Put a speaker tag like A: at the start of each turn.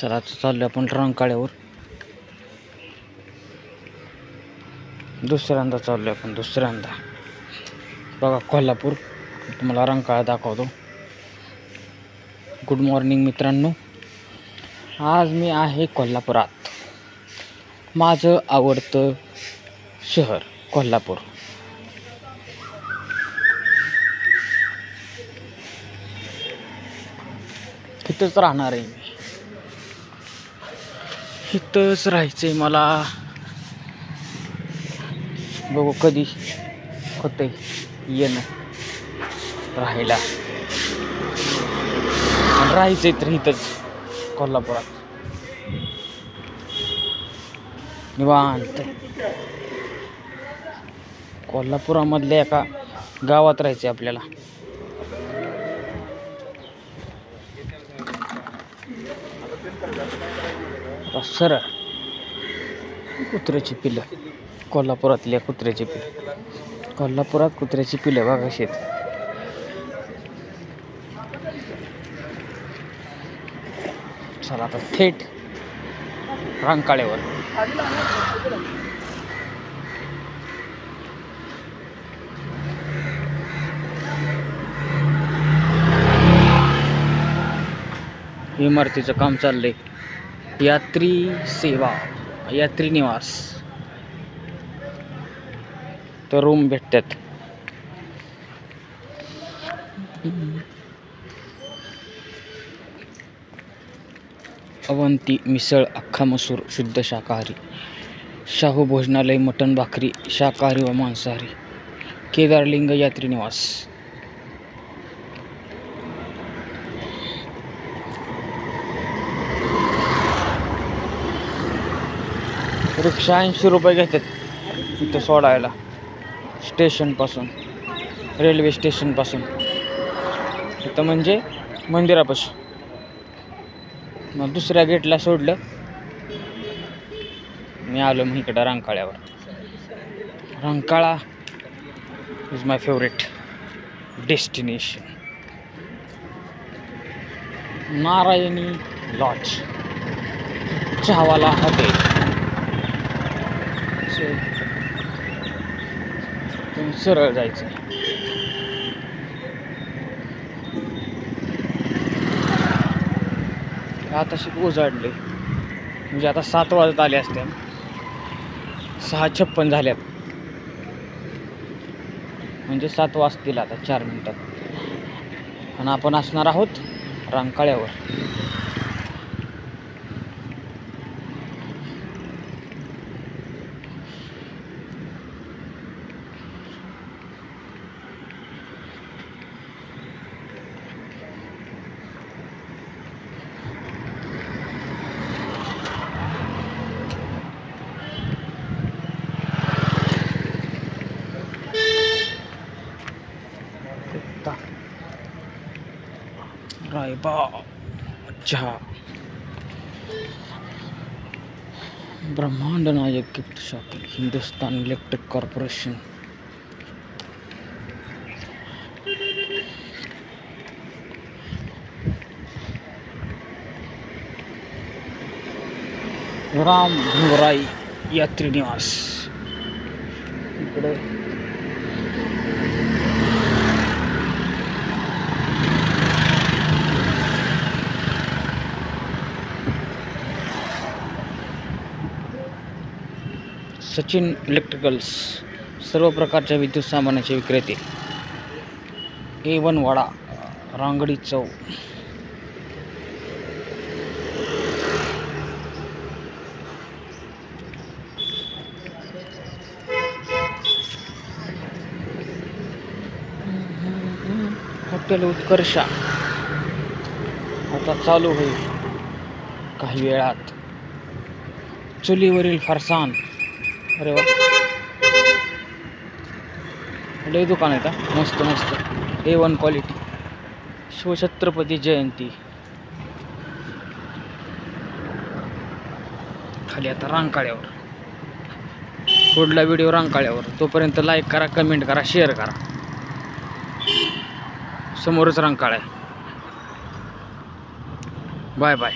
A: चला आता चाललो आपण रंकाळ्यावर. दुसऱ्यांदा चाललो आपण दुसऱ्यांदा. बघा कोल्हापूर, तुम्हाला रंकाळा दाखवतो. गुड मॉर्निंग मित्रांनो. आज मी आहे कोल्हापुरात. माझं आवडतं शहर कोल्हापूर. इथंच राहणार आहे मी. इथंच राहायचंय मला. बघू कधी होतंय येणं राहायला. राहायचंय तर इथंच कोल्हापुरात निवांत. कोल्हापुरामधल्या एका गावात राहायचंय आपल्याला. सरळ कुत्र्याची पिल्लं, कोल्हापुरातल्या कुत्र्याची पिल्लं. कोल्हापुरात कुत्र्याची पिल्लं बघा कशी आहेत. चला आता थेट रंकाळ्यावर. इमारतीचं काम चाललंय. यात्री सेवा, यात्री निवास, तर रूम भेटतात. अवंती मिसळ, अख्खा मसूर, शुद्ध शाकाहारी. शाहू भोजनालय, मटण भाकरी, शाकाहारी व मांसाहारी. केदारलिंग यात्री निवास. रिक्षा 80 रुपये घेतात इथं सोडायला. स्टेशनपासून, रेल्वे स्टेशनपासून. इथं म्हणजे मंदिरापासून. मग दुसऱ्या गेटला सोडलं. मी आलो मग इकडं रंकाळ्यावर. Rankala is my favourite destination. Narayani lodge, Chahawala hotel. सरळ जायचं. आता शिक उजाडले, म्हणजे आता 7 वाजत आले असते. 6:56 झाल्यात, म्हणजे 7 वाजतील आता 4 मिनिटात. आणि आपण असणार आहोत रंकाळ्यावर. रायबा चहा. Brahmand Nayak gift shop, Hindustan electric corporation. Ram Bhingrai Yatri Niwas. इकडे सचिन इलेक्ट्रिकल्स, सर्व प्रकारच्या विद्युत सामानाचे विक्रेते. A1 वाडा, रांगडी चौक. हॉटेल उत्कर्षा आता चालू होईल काही वेळात. चुलीवरील फरसाण. अरे वा, लय दुकान आहे का. मस्त मस्त. A1 quality. शिवछत्रपती जयंती. खाली आता रंकाळ्यावर. पुढला व्हिडिओ रंकाळ्यावर. तोपर्यंत लाईक करा, कमेंट करा, शेअर करा. समोरच रंकाळा आहे. Bye bye.